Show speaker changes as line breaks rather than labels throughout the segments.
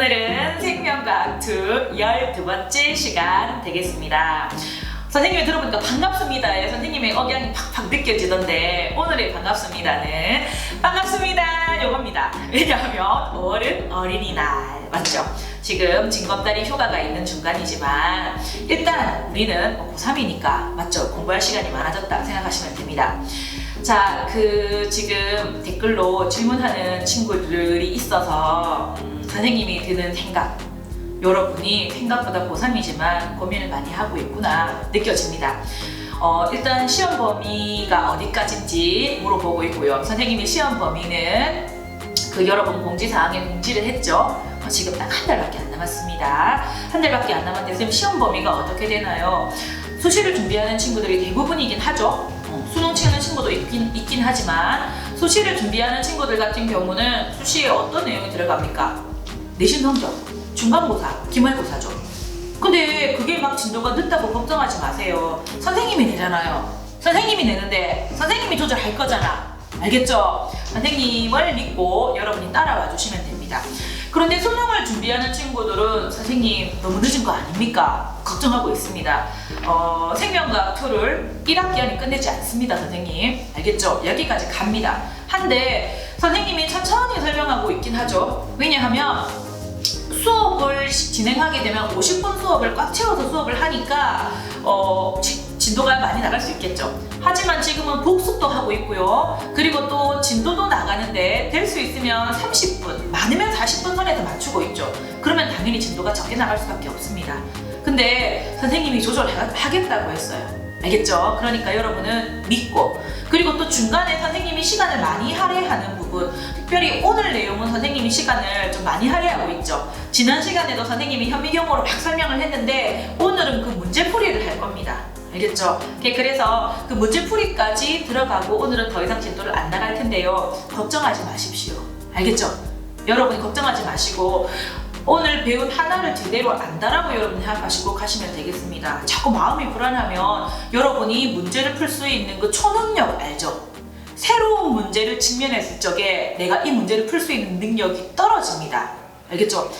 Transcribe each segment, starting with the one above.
오늘은 생명과학 2 12번째 시간 되겠습니다. 선생님이 들어보니까 반갑습니다. 선생님의 억양이 팍팍 느껴지던데 오늘의 반갑습니다는 반갑습니다 요겁니다. 왜냐하면 5월은 어린이날 맞죠? 지금 징검다리 휴가가 있는 중간이지만 일단 우리는 고3이니까 맞죠? 공부할 시간이 많아졌다 생각하시면 됩니다. 자, 지금 댓글로 질문하는 친구들이 있어서 선생님이 드는 생각, 여러분이 생각보다 고3이지만 고민을 많이 하고 있구나 느껴집니다. 일단 시험 범위가 어디까지인지 물어보고 있고요. 선생님이 시험 범위는 여러분 공지사항에 공지를 했죠. 지금 딱 한 달밖에 안 남았습니다. 한 달밖에 안 남았는데 선생님 시험 범위가 어떻게 되나요? 수시를 준비하는 친구들이 대부분이긴 하죠. 수능 치는 친구도 있긴 하지만 수시를 준비하는 친구들 같은 경우는 수시에 어떤 내용이 들어갑니까? 내신 성적, 중간고사, 기말고사죠. 근데 그게 막 진도가 늦다고 걱정하지 마세요. 선생님이 내잖아요. 선생님이 내는데 선생님이 조절할 거잖아. 알겠죠? 선생님을 믿고 여러분이 따라와 주시면 됩니다. 그런데 수능을 준비하는 친구들은 선생님 너무 늦은 거 아닙니까? 걱정하고 있습니다. 생명과학 2를 1학기 안에 끝내지 않습니다, 선생님. 알겠죠? 여기까지 갑니다. 한데 선생님이 천천히 설명하고 있긴 하죠. 왜냐하면 수업을 진행하게 되면 50분 수업을 꽉 채워서 수업을 하니까 진도가 많이 나갈 수 있겠죠. 하지만 지금은 복습도 하고 있고요. 그리고 또 진도도 나가는데 될 수 있으면 30분, 많으면 40분 선에서 맞추고 있죠. 그러면 당연히 진도가 적게 나갈 수밖에 없습니다. 근데 선생님이 조절하겠다고 했어요. 알겠죠? 그러니까 여러분은 믿고, 그리고 또 중간에 선생님이 시간을 많이 할애하는 부분, 특별히 오늘 내용은 선생님이 시간을 좀 많이 할애하고 있죠. 지난 시간에도 선생님이 현미경으로 막 설명을 했는데 오늘은 그 문제풀이를 할 겁니다. 알겠죠? 그래서 그 문제풀이까지 들어가고 오늘은 더 이상 진도를 안 나갈 텐데요. 걱정하지 마십시오. 알겠죠? 여러분이 걱정하지 마시고 오늘 배운 하나를 제대로 안다라고 여러분 생각하시고 가시면 되겠습니다. 자꾸 마음이 불안하면 여러분이 문제를 풀 수 있는 그 초능력 알죠? 새로운 문제를 직면했을 적에 내가 이 문제를 풀 수 있는 능력이 떨어집니다. 알겠죠?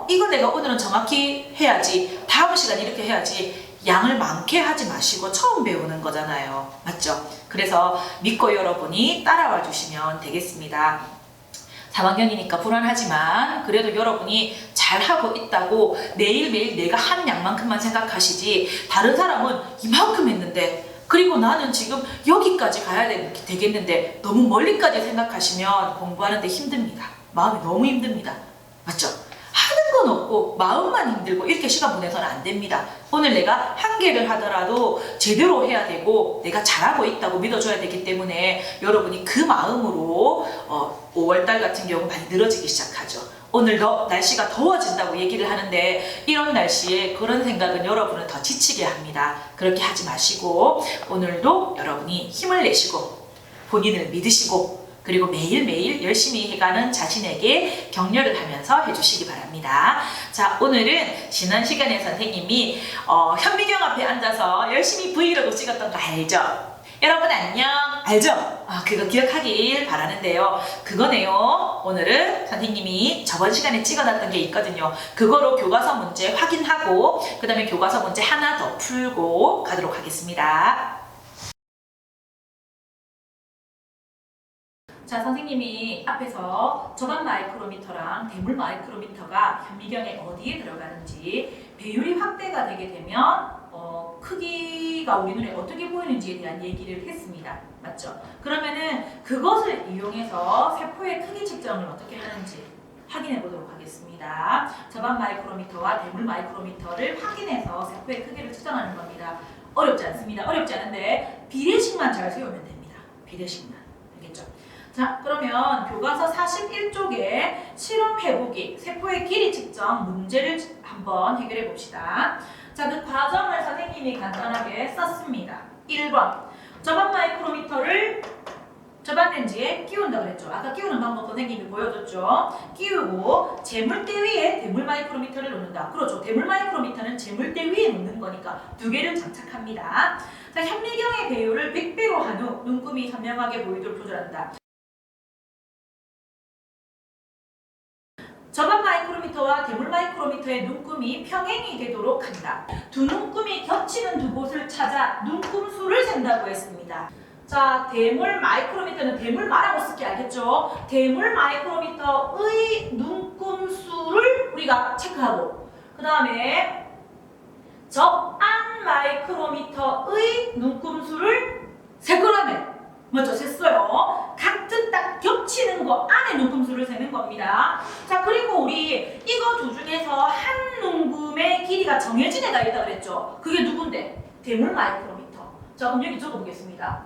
이거 내가 오늘은 정확히 해야지, 다음 시간 이렇게 해야지, 양을 많게 하지 마시고 처음 배우는 거잖아요. 맞죠? 그래서 믿고 여러분이 따라와 주시면 되겠습니다. 3학년이니까 불안하지만 그래도 여러분이 잘하고 있다고 매일매일 내가 한 양만큼만 생각하시지, 다른 사람은 이만큼 했는데 그리고 나는 지금 여기까지 가야 되겠는데 너무 멀리까지 생각하시면 공부하는데 힘듭니다. 마음이 너무 힘듭니다. 맞죠? 하는 건 없고 마음만 힘들고 이렇게 시간 보내서는 안 됩니다. 오늘 내가 한 개를 하더라도 제대로 해야 되고 내가 잘하고 있다고 믿어줘야 되기 때문에 여러분이 그 마음으로 5월달 같은 경우 많이 늘어지기 시작하죠. 오늘 날씨가 더워진다고 얘기를 하는데 이런 날씨에 그런 생각은 여러분을 더 지치게 합니다. 그렇게 하지 마시고 오늘도 여러분이 힘을 내시고 본인을 믿으시고 그리고 매일매일 열심히 해가는 자신에게 격려를 하면서 해주시기 바랍니다. 자, 오늘은 지난 시간에 선생님이 현미경 앞에 앉아서 열심히 브이로그 찍었던 거 알죠? 여러분 안녕! 알죠? 그거 기억하길 바라는데요. 그거네요. 오늘은 선생님이 저번 시간에 찍어놨던 게 있거든요. 그거로 교과서 문제 확인하고 그 다음에 교과서 문제 하나 더 풀고 가도록 하겠습니다. 자, 선생님이 앞에서 저반 마이크로미터랑 대물 마이크로미터가 현미경에 어디에 들어가는지, 배율이 확대가 되게 되면 크기가 우리 눈에 어떻게 보이는지에 대한 얘기를 했습니다. 맞죠? 그러면은 그것을 이용해서 세포의 크기 측정을 어떻게 하는지 확인해 보도록 하겠습니다. 저반 마이크로미터와 대물 마이크로미터를 확인해서 세포의 크기를 측정하는 겁니다. 어렵지 않습니다. 어렵지 않은데 비례식만 잘 세우면 됩니다. 비례식만. 알겠죠? 자, 그러면 교과서 41쪽에 실험해보기, 세포의 길이 측정 문제를 한번 해결해 봅시다. 자, 그 과정을 선생님이 간단하게 썼습니다. 1번, 저반 마이크로미터를 저반 렌즈에 끼운다 그랬죠. 아까 끼우는 방법 선생님이 보여줬죠. 끼우고 재물대 위에 대물 마이크로미터를 놓는다. 그렇죠. 대물 마이크로미터는 재물대 위에 놓는 거니까 두 개를 장착합니다. 자, 현미경의 배율을 100배로 한 후 눈금이 선명하게 보이도록 조절한다. 저반 마이크로미터와 대물 마이크로미터의 눈금이 평행이 되도록 한다. 두 눈금이 겹치는 두 곳을 찾아 눈금수를 잰다고 했습니다. 자, 대물 마이크로미터는 대물 마라고 쓰기 알겠죠? 대물 마이크로미터의 눈금수를 우리가 체크하고 그 다음에 접안 마이크로미터의 눈금수를 셀 거라며. 맞죠? 셌어요. 같은 딱 겹치는 거 안에 눈금수를 세는 겁니다. 자, 그리고 우리 이거 두 중에서 한 눈금의 길이가 정해진 애가 있다 그랬죠? 그게 누군데? 대물 마이크로미터. 자, 그럼 여기 적어보겠습니다.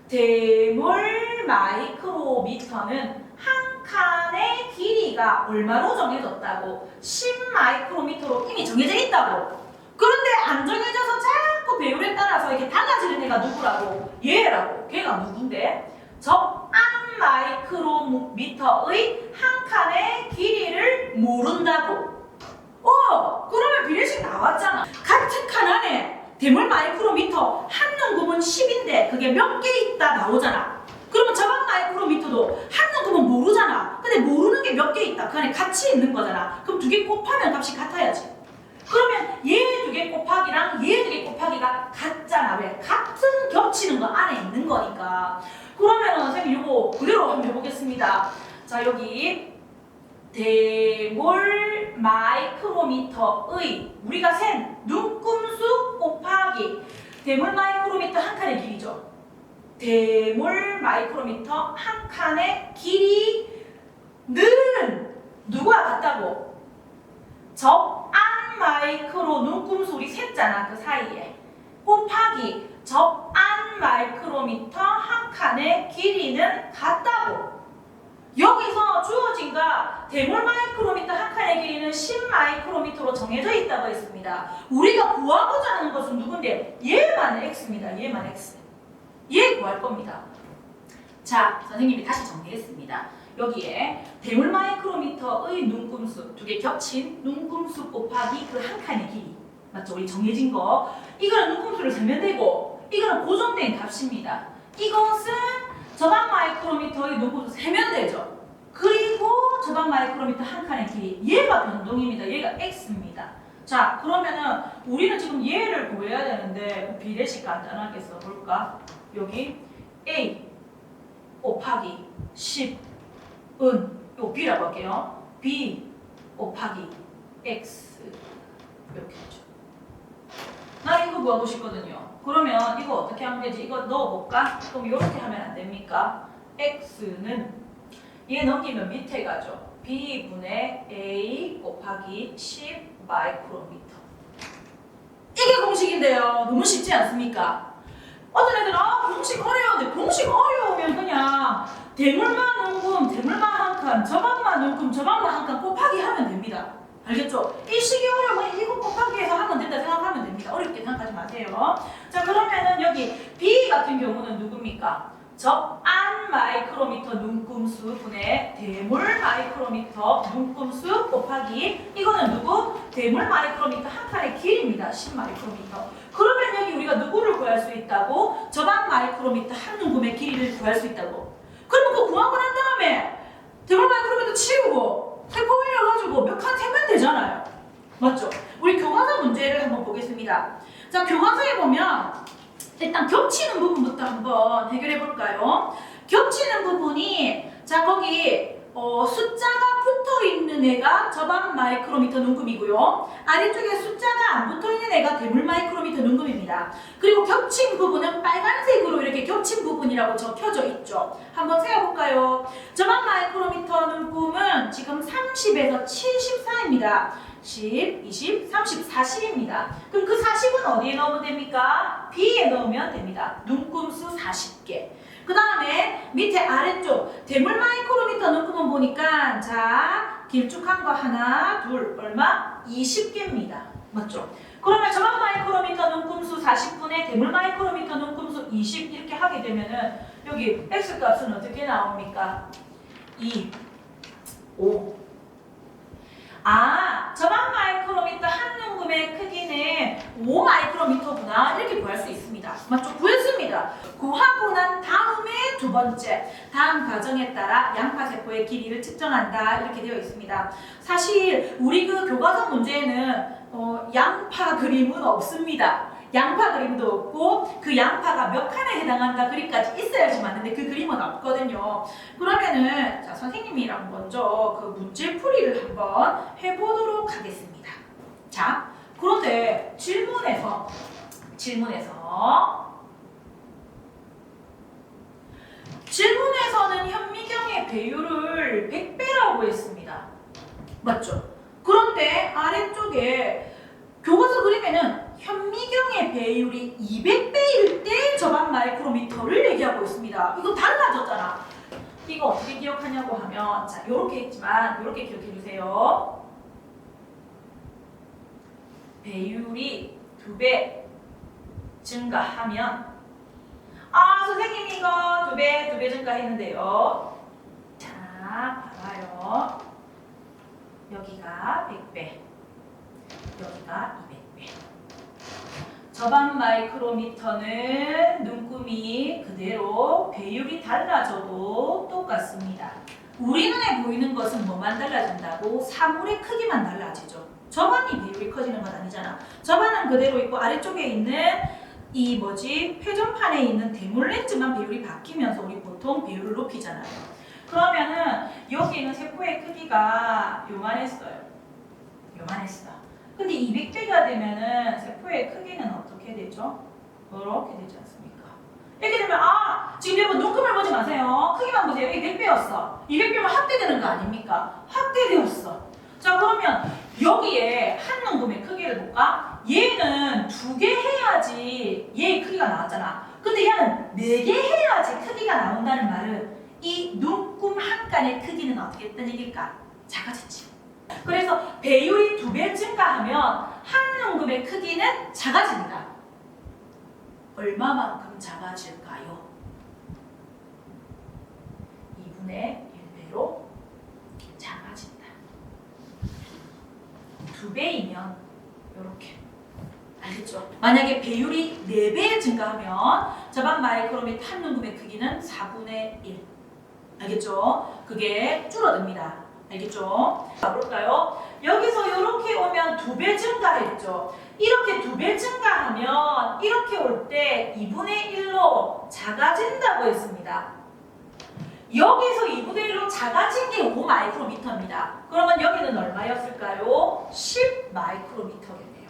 대물 마이크로미터는 한 칸의 길이가 얼마로 정해졌다고? 10 마이크로미터로 이미 정해져 있다고. 그런데 안 정해져서 자꾸 배율에 따라서 이렇게 달라지는 애가 누구라고? 얘라고. 걔가 누군데? 접안 마이크로미터의 한 칸의 길이를 모른다고. 그러면 비례식 나왔잖아. 같은 칸 안에 대물 마이크로미터 한 눈금은 10인데 그게 몇 개 있다 나오잖아. 그러면 접안 마이크로미터도 한 눈금은 모르잖아. 근데 모르는 게 몇 개 있다. 그 안에 같이 있는 거잖아. 그럼 두 개 곱하면 값이 같아야지. 그러면 얘 두 개 곱하기랑 얘 두 개 곱하기가 같잖아. 왜? 같은 겹치는 거 안에 있는 거니까. 그러면은 선생님 이거 그대로 한번 해보겠습니다. 자, 여기 대물 마이크로미터의 우리가 센 눈금수 곱하기 대물 마이크로미터 한 칸의 길이죠. 대물 마이크로미터 한 칸의 길이는 누구와 같다고? 접안 마이크로 눈금수 우리 셌잖아. 그 사이에 곱하기 접안 마이크로미터 한 칸의 길이는 같다고. 여기서 주어진가 대물 마이크로미터 한 칸의 길이는 10 마이크로미터로 정해져 있다고 했습니다. 우리가 구하고자 하는 것은 누군데? 얘만 x입니다. 얘만 x. 얘 구할 겁니다. 자, 선생님이 다시 정리했습니다. 여기에 대물 마이크로미터의 눈금수 두 개 겹친 눈금수 곱하기 그 한 칸의 길이 맞죠? 우리 정해진 거 이거는 눈금수를 세면 되고 이거는 고정된 값입니다. 이것은 저반 마이크로미터의 눈금수 세면 되죠. 그리고 저반 마이크로미터 한 칸의 길이 얘가 변동입니다. 얘가 x입니다. 자, 그러면은 우리는 지금 얘를 구해야 되는데 비례식 간단하게 써볼까? 여기 a 곱하기 10 요 b라고 할게요. b 곱하기 x 이렇게 하죠. 나 이거 구하고 싶거든요. 그러면 이거 어떻게 하면 되지? 이거 넣어볼까? 그럼 이렇게 하면 안 됩니까? x는 얘 넘기면 밑에 가죠. b분의 a 곱하기 10 마이크로미터. 이게 공식인데요. 너무 쉽지 않습니까? 어떤 애들은 공식 어려운데 공식 어려우면 그냥 대물만 눈금, 대물만 한 칸, 저반만 눈금, 저반만 한 칸 곱하기 하면 됩니다. 알겠죠? 이 식이 어려우면 이거 곱하기 해서 하면 된다 생각하면 됩니다. 어렵게 생각하지 마세요. 자, 그러면은 여기 B 같은 경우는 누굽니까? 접안 마이크로미터 눈금수 분의 대물 마이크로미터 눈금수 곱하기 이거는 누구? 대물 마이크로미터 한 칸의 길입니다. 10 마이크로미터. 그러면 여기 우리가 누구를 구할 수 있다고? 접안 마이크로미터 한 눈금의 길이를 구할 수 있다고. 그러면 그거 구하고 난 다음에 대물 마이크로미터 치우고 세포 올려가지고 몇 칸 세면 되잖아요. 맞죠? 우리 교과서 문제를 한번 보겠습니다. 자, 교과서에 보면 일단 겹치는 부분부터 한번 해결해 볼까요? 겹치는 부분이 자 거기 숫자가 붙어 있는 애가 저반 마이크로미터 눈금이고요. 아래쪽에 숫자가 안 붙어 있는 애가 대물 마이크로미터 눈금입니다. 그리고 겹친 부분은 빨간색으로 이렇게 겹친 부분이라고 적혀져 있죠. 한번 세어볼까요? 저반 마이크로미터 눈금은 지금 30에서 74입니다. 10, 20, 30, 40입니다. 그럼 그 40은 어디에 넣으면 됩니까? B에 넣으면 됩니다. 눈금수 40개. 그 다음에 밑에 아래쪽 대물 마이크로미터 눈금은 보니까 자 길쭉한 거 하나, 둘, 얼마? 20개입니다. 맞죠? 그러면 저반 마이크로미터 눈금수 40분에 대물 마이크로미터 눈금수 20 이렇게 하게 되면은 여기 X값은 어떻게 나옵니까? 2, 5. 저반 마이크로미터 한 눈금의 크기는 5 마이크로미터구나 이렇게 구할 수 있습니다. 맞죠? 구했습니다. 구하고 난 다음에
두 번째, 다음 과정에 따라 양파세포의 길이를 측정한다. 이렇게 되어 있습니다. 사실 우리 그 교과서 문제에는 양파 그림은 없습니다. 양파 그림도 없고 그 양파가 몇 칸에 해당한다 그림까지 있어야지 맞는데 그 그림은 없거든요. 그러면은 자, 선생님이랑 먼저 그 문제풀이를 한번 해보도록 하겠습니다. 자, 그런데 질문에서 질문에서는 현미경의 배율을 100배라고 했습니다. 맞죠? 그런데 아래쪽에 교과서 그림에는 현미경의 배율이 200배일 때 저반 마이크로미터를 얘기하고 있습니다. 이거 달라졌잖아. 이거 어떻게 기억하냐고 하면 자, 요렇게 했지만 요렇게 기억해 주세요. 배율이 2배 증가하면 선생님 이거 2배 증가했는데요. 자, 봐봐요. 여기가 100배, 여기가 200배. 저반 마이크로미터는 눈금이 그대로 배율이 달라져도 똑같습니다. 우리 눈에 보이는 것은 뭐만 달라진다고? 사물의 크기만 달라지죠. 저반이 배율이 커지는 건 아니잖아. 저반은 그대로 있고 아래쪽에 있는 이 회전판에 있는 대물 렌즈만 배율이 바뀌면서 우리 보통 배율을 높이잖아요. 그러면은 여기 있는 세포의 크기가 요만했어요. 근데 200배가 되면은 세포의 크기는 어떻게 되죠? 이렇게 되지 않습니까? 이렇게 되면 지금 여러분 눈금을 보지 마세요. 크기만 보세요. 여기 100배였어. 200배면 확대되는 거 아닙니까? 확대되었어. 자, 그러면 여기에 한 눈금의 크기를 볼까? 얘는 2개 해야지 얘의 크기가 나왔잖아. 근데 얘는 4개 해야지 크기가 나온다는 말은 이 눈금 한 칸의 크기는 어떻게 했던 얘기일까? 작아졌지. 그래서 배율이 2배 증가하면 한 눈금의 크기는 작아집니다. 얼마만큼 작아질까요? 2분의 1배로 작아진다. 2배이면 이렇게. 알겠죠? 만약에 배율이 4배 증가하면 저반 마이크로미터 한 눈금의 크기는 4분의 1. 알겠죠? 그게 줄어듭니다. 알겠죠? 가볼까요? 여기서 이렇게 오면 2배 증가했죠. 이렇게 2배 증가하면 이렇게 올 때 2분의 1로 작아진다고 했습니다. 여기서 2분의 1로 작아진 게 5 마이크로미터입니다. 그러면 여기는 얼마였을까요? 10 마이크로미터겠네요.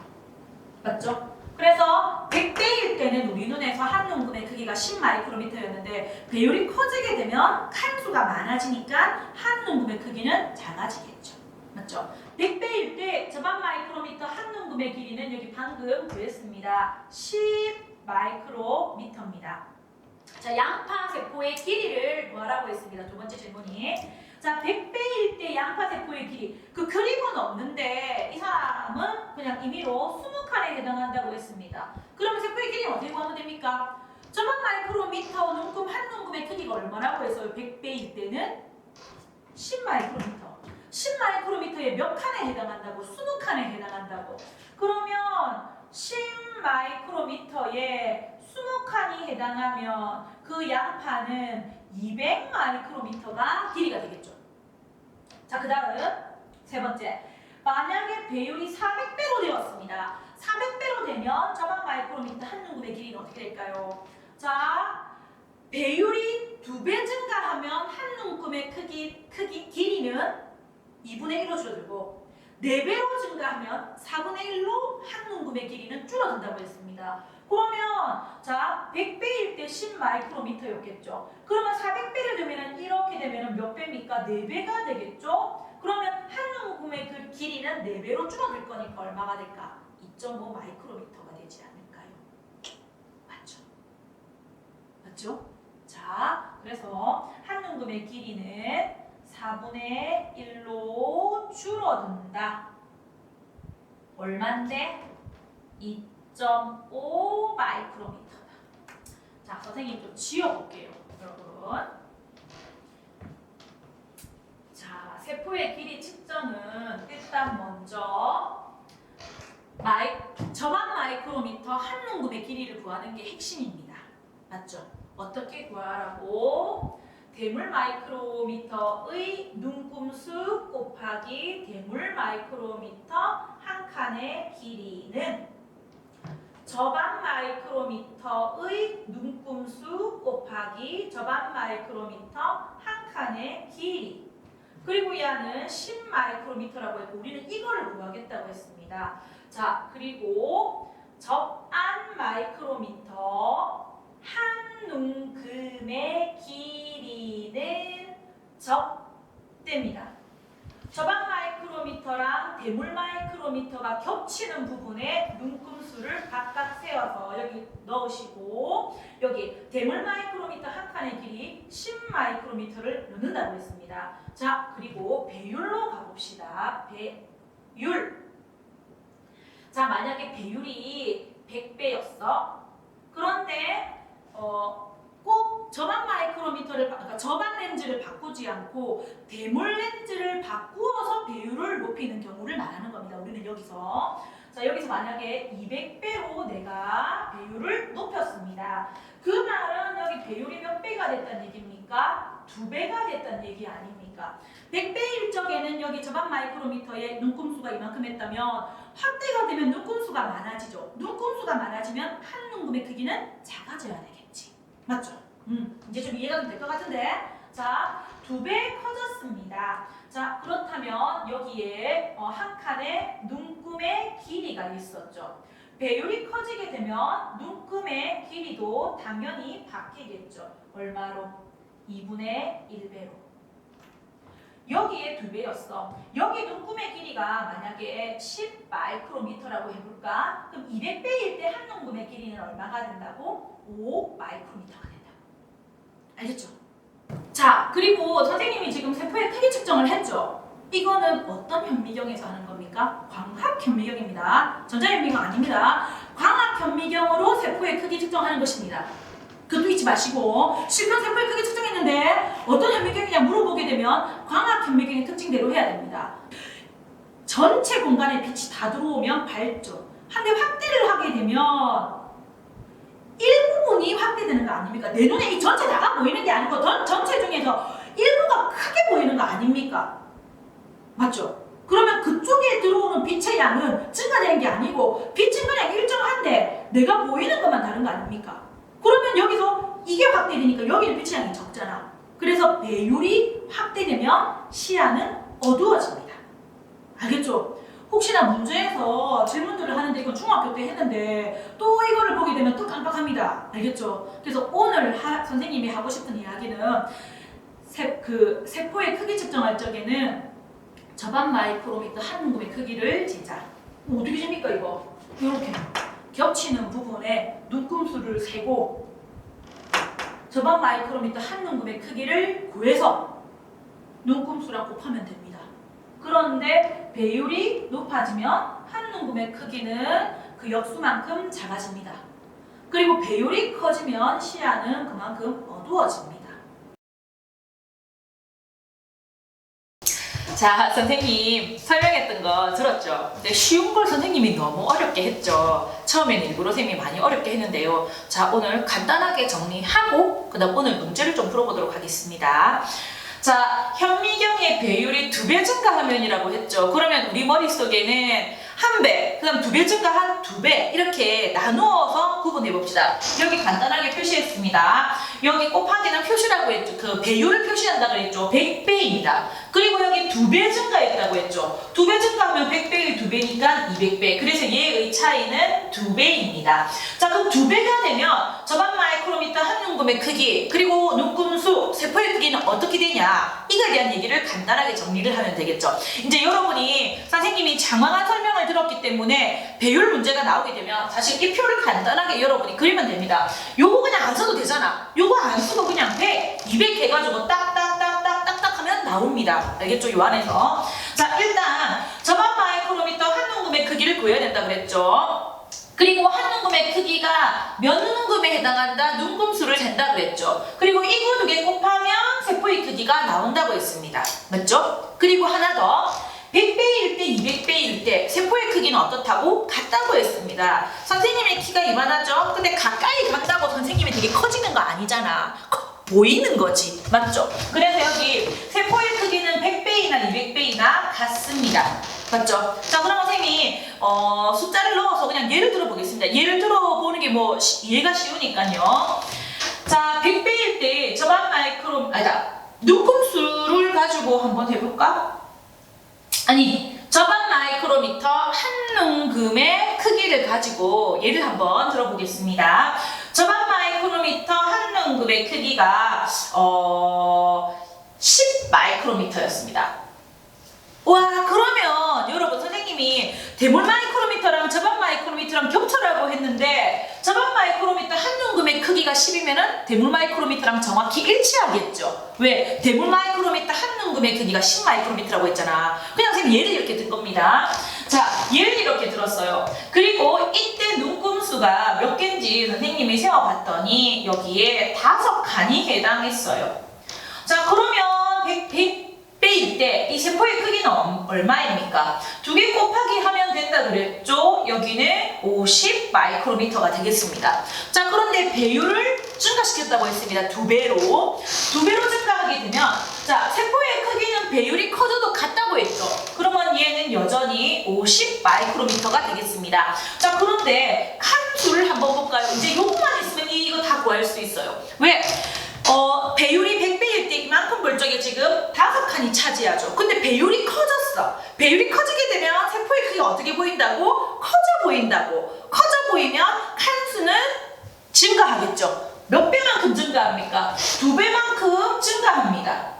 맞죠? 그래서 100대일 때는 우리 눈에서 한 눈금의 크기가 10 마이크로미터였는데 배율이 커지게 되면 칸수가 많아지니까 한 눈금의 크기는 작아지겠죠. 맞죠? 100배일 때 저반 마이크로미터 한 눈금의 길이는 여기 방금 구했습니다. 10 마이크로미터입니다. 자, 양파 세포의 길이를 구하라고 했습니다. 두 번째 질문이. 자, 100배일 때 양파 세포의 길이. 그 그림은 없는데 이 사람은 그냥 임의로 20칸에 해당한다고 했습니다. 그러면 세포의 길이는 어떻게 구하면 됩니까? 저반 마이크로미터 눈금 한 눈금의 크기가 얼마라고 했어요? 100배일 때는 10 마이크로미터. 10 마이크로미터에 몇 칸에 해당한다고? 20칸에 해당한다고. 그러면 10 마이크로미터에 20칸이 해당하면 그 양파는 200 마이크로미터가 길이가 되겠죠. 자, 그 다음 세 번째. 만약에 배율이 400배로 되었습니다. 400배로 되면 저반 마이크로미터 한 눈금의 길이는 어떻게 될까요? 자, 배율이 2배 증가하면 한 눈금의 길이는 2분의 1로 줄어들고 4배로 증가하면 4분의 1로 한 눈금의 길이는 줄어든다고 했습니다. 그러면 자 100배일 때 10 마이크로미터였겠죠. 그러면 400배를 되면 이렇게 되면 몇 배입니까? 4배가 되겠죠. 그러면 한 눈금의 그 길이는 4배로 줄어들 거니까 얼마가 될까? 2.5 마이크로미터가 되지 않을까요? 맞죠? 자, 그래서 한 눈금의 길이는 4분의 1로 줄어든다. 얼만데? 2.5 마이크로미터다. 자, 선생님 좀 지워볼게요, 여러분. 자, 세포의 길이 측정은 일단 먼저 저반 마이크로미터 한 눈금의 길이를 구하는 게 핵심입니다. 맞죠? 어떻게 구하라고? 대물 마이크로미터의 눈금수 곱하기 대물 마이크로미터 한 칸의 길이는 저반 마이크로미터의 눈금수 곱하기 저반 마이크로미터 한 칸의 길이. 그리고 얘는 10 마이크로미터라고 했고 우리는 이거를 구하겠다고 했습니다. 자, 그리고 접안 마이크로미터 한 눈금의 길이는 접됩니다. 저반 마이크로미터랑 대물 마이크로미터가 겹치는 부분에 눈금수를 각각 세워서 여기 넣으시고 여기 대물 마이크로미터 한 칸의 길이 10 마이크로미터를 넣는다고 했습니다. 자, 그리고 배율로 가봅시다. 배율. 자, 만약에 배율이 100배였어. 그런데 꼭 저반 마이크로미터를 그러니까 저반 렌즈를 바꾸지 않고 대물 렌즈를 바꾸어서 배율을 높이는 경우를 말하는 겁니다. 우리는 여기서 자 여기서 만약에 200배로 내가 배율을 높였습니다. 그 말은 여기 배율이 몇 배가 됐다는 얘기입니까? 2배가 됐다는 얘기 아닙니까? 100배일 적에는 여기 저반 마이크로미터에 눈금수가 이만큼 했다면 확대가 되면 눈금수가 많아지죠. 눈금수가 많아지면 한 눈금의 크기는 작아져야 되겠지. 맞죠? 이제 좀 이해가 좀 될 것 같은데 자 2배 커졌습니다. 자 그렇다면 여기에 한 칸에 눈금의 길이가 있었죠. 배율이 커지게 되면 눈금의 길이도 당연히 바뀌겠죠. 얼마로? 2분의 1배로. 여기에 2배였어. 여기 눈금의 길이가 만약에 10 마이크로미터라고 해볼까? 그럼 200배일 때 한 눈금의 길이는 얼마가 된다고? 5 마이크로미터가 된다고. 알겠죠? 자, 그리고 선생님이 지금 세포의 크기 측정을 했죠? 이거는 어떤 현미경에서 하는 겁니까? 광학 현미경입니다. 전자현미경 아닙니다. 광학 현미경으로 세포의 크기 측정하는 것입니다. 그것도 잊지 마시고 실제 세포의 크기 측정했는데 어떤 현미경이냐 물어보게 되면 광학 현미경의 특징대로 해야 됩니다. 전체 공간에 빛이 다 들어오면 밝죠. 한데 확대를 하게 되면 일부분이 확대되는 거 아닙니까? 내 눈에 이 전체 다가 보이는 게 아니고 전체 중에서 일부가 크게 보이는 거 아닙니까? 맞죠? 그러면 그쪽에 들어오는 빛의 양은 증가되는 게 아니고 빛은 그냥 일정한데 내가 보이는 것만 다른 거 아닙니까? 그러면 여기서 이게 확대되니까 여기는 빛의 양이 적잖아. 그래서 배율이 확대되면 시야는 어두워집니다. 알겠죠? 혹시나 문제에서 질문들을 하는데 이건 중학교 때 했는데 또 이거를 보게 되면 또 깜빡합니다. 알겠죠? 그래서 오늘 선생님이 하고 싶은 이야기는 세포의 크기 측정할 적에는 저반 마이크로미터 한 눈금의 크기를 재자. 어떻게 됩니까 이거? 이렇게 겹치는 부분에 눈금수를 세고 저반 마이크로미터 한 눈금의 크기를 구해서 눈금수랑 곱하면 됩니다. 그런데 배율이 높아지면 한 눈금의 크기는 그 역수만큼 작아집니다. 그리고 배율이 커지면 시야는 그만큼 어두워집니다.
자, 선생님 설명했던 거 들었죠? 근데 쉬운 걸 선생님이 너무 어렵게 했죠. 처음에는 일부러 선생님이 많이 어렵게 했는데요. 자, 오늘 간단하게 정리하고 그 다음 오늘 문제를 좀 풀어보도록 하겠습니다. 자, 현미경의 배율이 2배 증가하면이라고 했죠. 그러면 우리 머릿속에는 1배, 그 다음 2배 증가한 2배 이렇게 나누어서 구분해 봅시다. 여기 간단하게 표시했습니다. 여기 곱하기는 표시라고 했죠. 그 배율을 표시한다고 했죠. 100배입니다. 그리고 여기 2배 증가했다고 했죠. 2배 증가하면 100배의 2배니까 200배. 그래서 얘의 차이는 2배입니다. 자, 그럼 2배가 되면 저반 마이크로미터 한 눈금의 크기 그리고 눈금수, 세포의 크기는 어떻게 되냐 이거에 대한 얘기를 간단하게 정리를 하면 되겠죠. 이제 여러분이 선생님이 장황한 설명을 들었기 때문에 배율 문제가 나오게 되면 사실 이 표를 간단하게 여러분이 그리면 됩니다. 요거 그냥 안 써도 되잖아. 요거 안 쓰고 그냥 100, 200 해가지고 딱딱딱딱딱딱 하면 나옵니다. 알겠죠? 요 안에서. 자, 일단 저반 마이크로미터 한 눈금의 크기를 구해야 된다고 그랬죠. 그리고 한 눈금의 크기가 몇 눈금에 해당한다? 눈금수를 잰다고 그랬죠. 그리고 이거 2개 곱하면 세포의 크기가 나온다고 했습니다. 맞죠? 그리고 하나 더. 100배일 때, 200배일 때 세포의 크기는 어떻다고? 같다고 했습니다. 선생님의 키가 이만하죠? 근데 가까이 간다고 선생님이 되게 커지는 거 아니잖아. 보이는 거지. 맞죠? 그래서 여기 세포의 크기는 100배이나 200배이나 같습니다. 맞죠? 자, 그럼 선생님이 숫자를 넣어서 그냥 예를 들어 보겠습니다. 예를 들어 보는 게 뭐 이해가 쉬우니까요. 자, 100배일 때 저반 마이크로 눈금수를 가지고 한번 해볼까? 아니, 저반 마이크로미터 한 눈금의 크기를 가지고 예를 한번 들어보겠습니다. 저반 마이크로미터 한 눈금의 크기가 10 마이크로미터였습니다. 와, 그러면 여러분 선생님이 대물 마이크로미터랑 저반 마이크로미터랑 겹쳐라고 했는데 저반 마이크로미터 한 눈금의 크기가 10이면은 대물 마이크로미터랑 정확히 일치하겠죠. 왜? 대물 마이크로미터 한 눈금의 크기가 10 마이크로미터라고 했잖아. 그냥 선생님 예를 이렇게 든 겁니다. 자, 예를 이렇게 들었어요. 그리고 이때 눈금수가 몇 개인지 선생님이 세어봤더니 여기에 5칸이 해당했어요. 자, 그러면 100배일 때 이 세포의 크기는 얼마입니까? 2개 곱하기 하면 된다 그랬죠? 여기는 50 마이크로미터가 되겠습니다. 자, 그런데 배율을 증가시켰다고 했습니다. 2배로. 2배로 증가하게 되면 자, 세포의 크기는 배율이 커져도 같다고 했죠? 그러면 얘는 여전히 50 마이크로미터가 되겠습니다. 자, 그런데 칸수를 한번 볼까요? 이제 요것만 있으면 이거 다 구할 수 있어요. 왜? 배율이 100배일 때 이만큼 볼 적에 지금 5칸이 차지하죠. 근데 배율이 커졌어. 배율이 커지게 되면 세포의 크기가 어떻게 보인다고? 커져 보인다고. 커져 보이면 칸수는 증가하겠죠. 몇 배만큼 증가합니까? 2배만큼 증가합니다.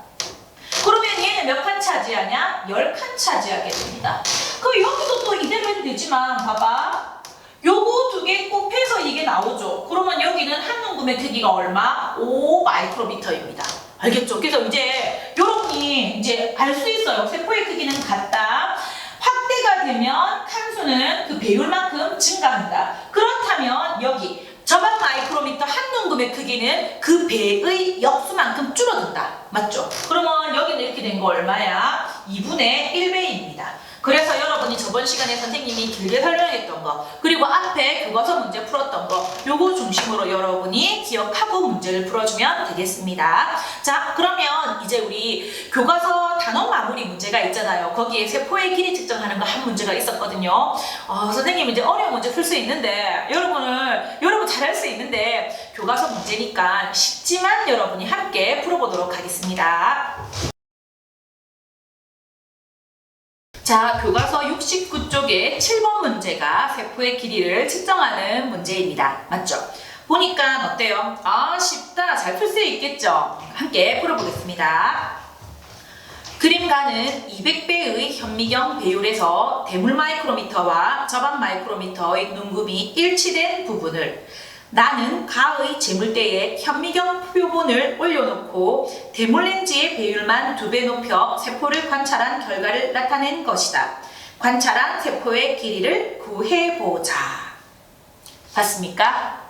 그러면 얘는 몇 칸 차지하냐? 10칸 차지하게 됩니다. 그럼 여기도 또 이대로 해도 되지만 봐봐. 요거 2개 곱해서 이게 나오죠. 그러면 여기는 한 눈금의 크기가 얼마? 5 마이크로미터입니다. 알겠죠? 그래서 이제 여러분이 이제 알 수 있어요. 세포의 크기는 같다. 확대가 되면 칸수는 그 배율만큼 증가한다. 그렇다면 여기 저반 마이크로미터 한 눈금의 크기는 그 배의 역수만큼 줄어든다. 맞죠? 그러면 여기는 이렇게 된 거 얼마야? 2분의 1배입니다. 그래서 여러분이 저번 시간에 선생님이 길게 설명했던 거 그리고 앞에 교과서 문제 풀었던 거 요거 중심으로 여러분이 기억하고 문제를 풀어주면 되겠습니다. 자, 그러면 이제 우리 교과서 단원 마무리 문제가 있잖아요. 거기에 세포의 길이 측정하는 거 한 문제가 있었거든요. 선생님 이제 어려운 문제 풀 수 있는데 여러분 잘할 수 있는데 교과서 문제니까 쉽지만 여러분이 함께 풀어보도록 하겠습니다. 자, 교과서 69쪽에 7번 문제가 세포의 길이를 측정하는 문제입니다. 맞죠? 보니까 어때요? 쉽다. 잘 풀 수 있겠죠? 함께 풀어보겠습니다. 그림가는 200배의 현미경 배율에서 대물 마이크로미터와 저반 마이크로미터의 눈금이 일치된 부분을 나는 가의 재물대에 현미경 표본을 올려놓고 대물렌즈의 배율만 2배 높여 세포를 관찰한 결과를 나타낸 것이다. 관찰한 세포의 길이를 구해보자. 봤습니까?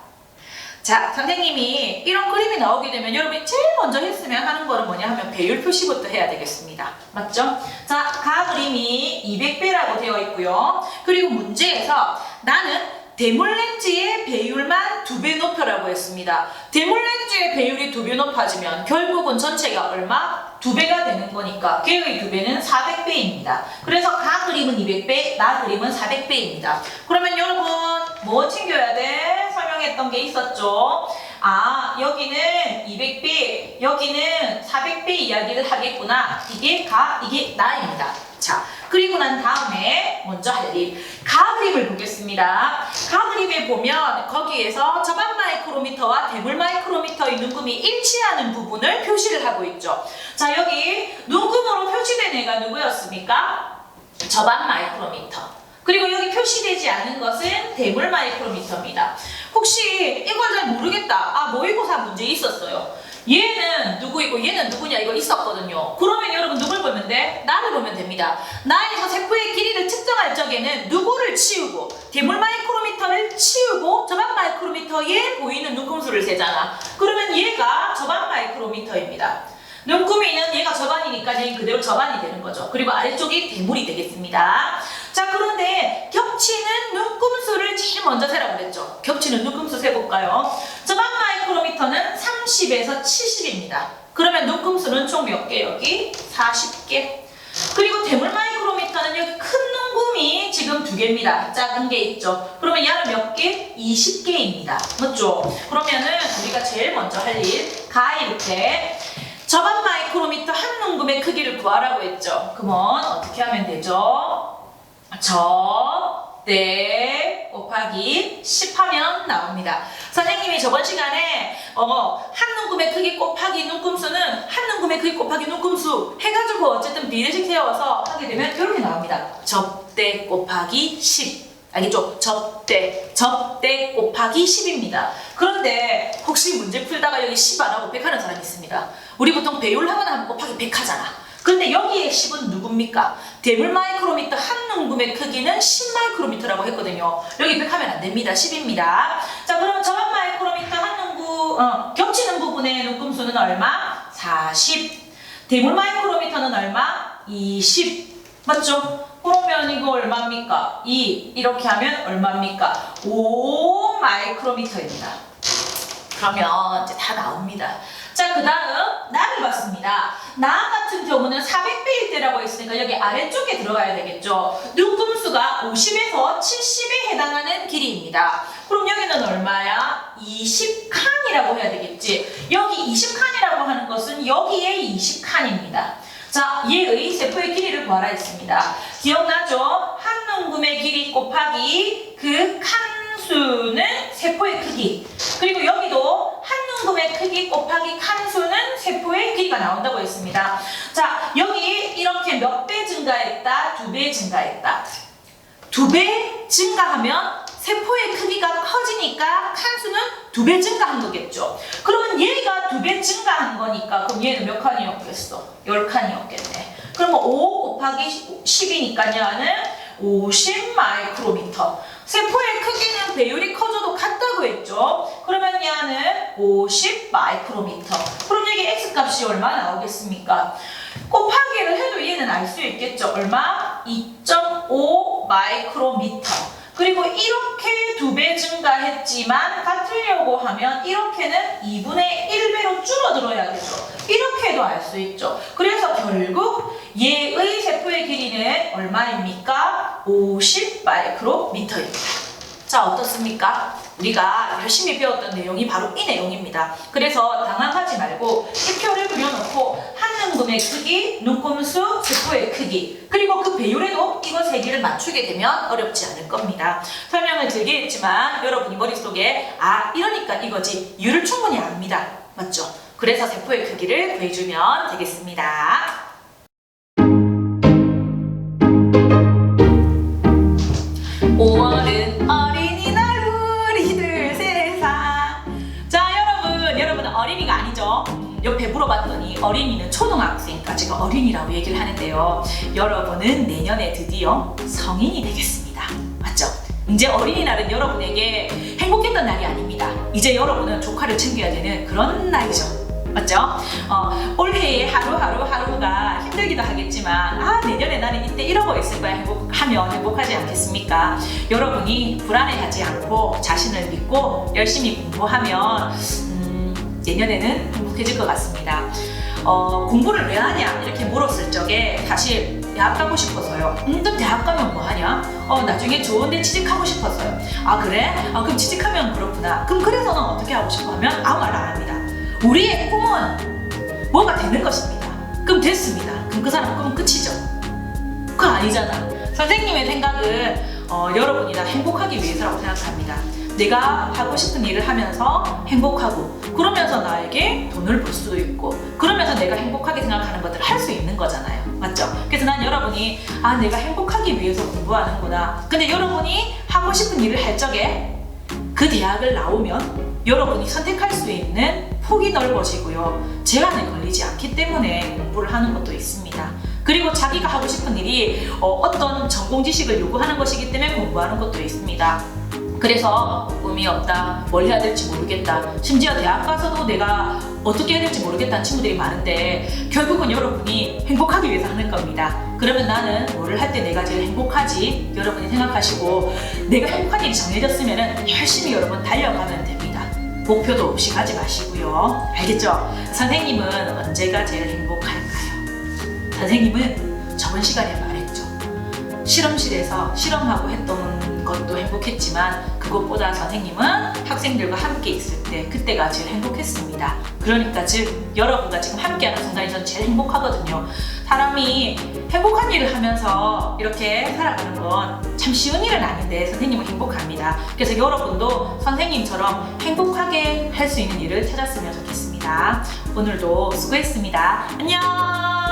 자, 선생님이 이런 그림이 나오게 되면 여러분이 제일 먼저 했으면 하는 거는 뭐냐 하면 배율 표시부터 해야 되겠습니다. 맞죠? 자, 가 그림이 200배라고 되어 있고요. 그리고 문제에서 나는 대물렌즈의 배율만 2배 높여라고 했습니다. 대물렌즈의 배율이 2배 높아지면 결국은 전체가 얼마? 2배가 되는 거니까 걔의 2배는 400배입니다. 그래서 가 그림은 200배, 나 그림은 400배입니다. 그러면 여러분 뭐 챙겨야 돼? 설명했던 게 있었죠. 여기는 200배, 여기는 400배 이야기를 하겠구나. 이게 가, 이게 나입니다. 자, 그리고 난 다음에 먼저 할 일, 가 그림을 보겠습니다. 가 그림에 보면 거기에서 저반 마이크로미터와 대물 마이크로미터의 눈금이 일치하는 부분을 표시를 하고 있죠. 자, 여기 눈금으로 표시된 애가 누구였습니까? 저반 마이크로미터. 그리고 여기 표시되지 않은 것은 대물 마이크로미터입니다. 혹시 이걸 잘 모르겠다. 모의고사 문제 있었어요. 얘는 누구이고 얘는 누구냐 이거 있었거든요. 그러면 여러분 누굴 보면 돼? 나를 보면 됩니다. 나에서 세포의 길이를 측정할 적에는 누구를 치우고 대물 마이크로미터를 치우고 저반 마이크로미터에 보이는 눈금수를 세잖아. 그러면 얘가 저반 마이크로미터입니다. 눈구미는 얘가 저반이니까 얘 그대로 저반이 되는 거죠. 그리고 아래쪽이 대물이 되겠습니다. 자, 그런데 겹치는 눈금수를 제일 먼저 세라고 그랬죠. 겹치는 눈금수 세볼까요? 저반 마이크로미터는 30에서 70입니다. 그러면 눈금수는 총 몇 개? 여기 40개. 그리고 대물 마이크로미터는 여기 큰 눈금이 지금 2개입니다. 작은 게 있죠. 그러면 얘는 몇 개? 20개입니다. 맞죠? 그러면은 우리가 제일 먼저 할 일, 가이르테 저반 마이크로미터 한 눈금의 크기를 구하라고 했죠. 그러면 어떻게 하면 되죠? 대 곱하기 10 하면 나옵니다. 선생님이 저번 시간에 한 눈금의 크기 곱하기 눈금수는 한 눈금의 크기 곱하기 눈금수 해가지고 어쨌든 비례식 세워서 하게 되면 이렇게 나옵니다. 접대 곱하기 10. 알겠죠? 접대 곱하기 10입니다. 그런데 혹시 문제 풀다가 여기 10 안 하고 100 하는 사람이 있습니다. 우리 보통 배율 하거나 하면 곱하기 100 하잖아. 근데 여기에 10은 누굽니까? 대물 마이크로미터 한 눈금의 크기는 10 마이크로미터라고 했거든요. 여기 100 하면 안 됩니다. 10입니다. 자, 그러면 저반 마이크로미터 한 눈금, 겹치는 부분의 눈금수는 얼마? 40. 대물 마이크로미터는 얼마? 20. 맞죠? 그러면 이거 얼마입니까? 2. 이렇게 하면 얼마입니까? 5 마이크로미터입니다. 그러면 이제 다 나옵니다. 자, 그 다음 나를 봤습니다. 나 같은 경우는 400배일 때라고 했으니까 여기 아래쪽에 들어가야 되겠죠. 눈금수가 50에서 70에 해당하는 길이입니다. 그럼 여기는 얼마야? 20칸이라고 해야 되겠지. 여기 20칸이라고 하는 것은 여기에 20칸입니다. 자, 얘의 세포의 길이를 구하라 했습니다. 기억나죠? 한 눈금의 길이 곱하기 그 칸수는 세포의 크기. 그리고 여기도 한 눈금의 크기 곱하기 칸수는 세포의 길이가 나온다고 했습니다. 자, 여기 이렇게 몇 배 증가했다? 2배 증가했다. 2배 증가하면 세포의 크기가 커지니까 칸수는 2배 증가한 거겠죠. 그러면 얘가 2배 증가한 거니까 그럼 얘는 몇 칸이었겠어? 10칸이었겠네. 그러면 5 곱하기 10이니까 얘는 50 마이크로미터. 세포의 크기는 배율이 커져도 같다고 했죠. 그러면 얘는 50 마이크로미터. 그럼 여기 X값이 얼마 나오겠습니까? 곱하기를 해도 얘는 알 수 있겠죠. 얼마? 2.5 마이크로미터. 그리고 이렇게 2배 증가했지만 같으려고 하면 이렇게는 2분의 1배로 줄어들어야 되죠. 이렇게 해도 알 수 있죠. 그래서 결국 얘의 세포의 길이는 얼마입니까? 50 마이크로미터입니다. 자, 어떻습니까? 우리가 열심히 배웠던 내용이 바로 이 내용입니다. 그래서 당황하지 말고 이 표를 그려놓고 한 눈금의 크기, 눈금수, 세포의 크기, 그리고 그 배율에도 이거 세 개를 맞추게 되면 어렵지 않을 겁니다. 설명을 길게 했지만 여러분이 머릿속에 이러니까 이거지 유를 충분히 압니다. 맞죠? 그래서 세포의 크기를 구해주면 되겠습니다. 5월은 어린이날 우리들 세상. 자, 여러분 어린이가 아니죠. 옆에 물어봤더니 어린이는 초등학생까지가 어린이라고 얘기를 하는데요. 여러분은 내년에 드디어 성인이 되겠습니다. 맞죠? 이제 어린이날은 여러분에게 행복했던 날이 아닙니다. 이제 여러분은 조카를 챙겨야 되는 그런 날이죠. 맞죠? 올해의 하루가 힘들기도 하겠지만 내년에 나는 이때 이러고 있을 거야 하면 행복하지 않겠습니까? 여러분이 불안해하지 않고 자신을 믿고 열심히 공부하면 내년에는 행복해질 것 같습니다. 공부를 왜 하냐 이렇게 물었을 적에 사실 대학 가고 싶어서요. 또 대학 가면 뭐 하냐? 나중에 좋은 데 취직하고 싶어서요. 그래? 그럼 취직하면 그렇구나. 그럼 그래서는 어떻게 하고 싶어 하면 아무 말 안 합니다. 우리의 꿈은 뭐가 되는 것입니다. 그럼 됐습니다. 그럼 그 사람 꿈은 끝이죠. 그거 아니잖아. 선생님의 생각은 여러분이 다 행복하기 위해서라고 생각합니다. 내가 하고 싶은 일을 하면서 행복하고 그러면서 나에게 돈을 벌 수도 있고 그러면서 내가 행복하게 생각하는 것들을 할 수 있는 거잖아요. 맞죠? 그래서 난 여러분이 내가 행복하기 위해서 공부하는구나. 근데 여러분이 하고 싶은 일을 할 적에 그 대학을 나오면 여러분이 선택할 수 있는 폭이 넓어지고요. 제한에 걸리지 않기 때문에 공부를 하는 것도 있습니다. 그리고 자기가 하고 싶은 일이 어떤 전공 지식을 요구하는 것이기 때문에 공부하는 것도 있습니다. 그래서 꿈이 없다, 뭘 해야 될지 모르겠다, 심지어 대학 가서도 내가 어떻게 해야 될지 모르겠다는 친구들이 많은데 결국은 여러분이 행복하기 위해서 하는 겁니다. 그러면 나는 뭐를 할 때 내가 제일 행복하지? 여러분이 생각하시고 내가 행복한 일이 정해졌으면 열심히 여러분 달려가면 됩니다. 목표도 없이 가지 마시고요. 알겠죠? 선생님은 언제가 제일 행복할까요? 선생님은 저번 시간에 말했죠. 실험실에서 실험하고 했던 것도 행복했지만 그것보다 선생님은 학생들과 함께 있을 때 그때가 제일 행복했습니다. 그러니까 즉 여러분과 지금 함께하는 순간이 전 제일 행복하거든요. 사람이 행복한 일을 하면서 이렇게 살아가는 건 참 쉬운 일은 아닌데 선생님은 행복합니다. 그래서 여러분도 선생님처럼 행복하게 할 수 있는 일을 찾았으면 좋겠습니다. 오늘도 수고했습니다. 안녕.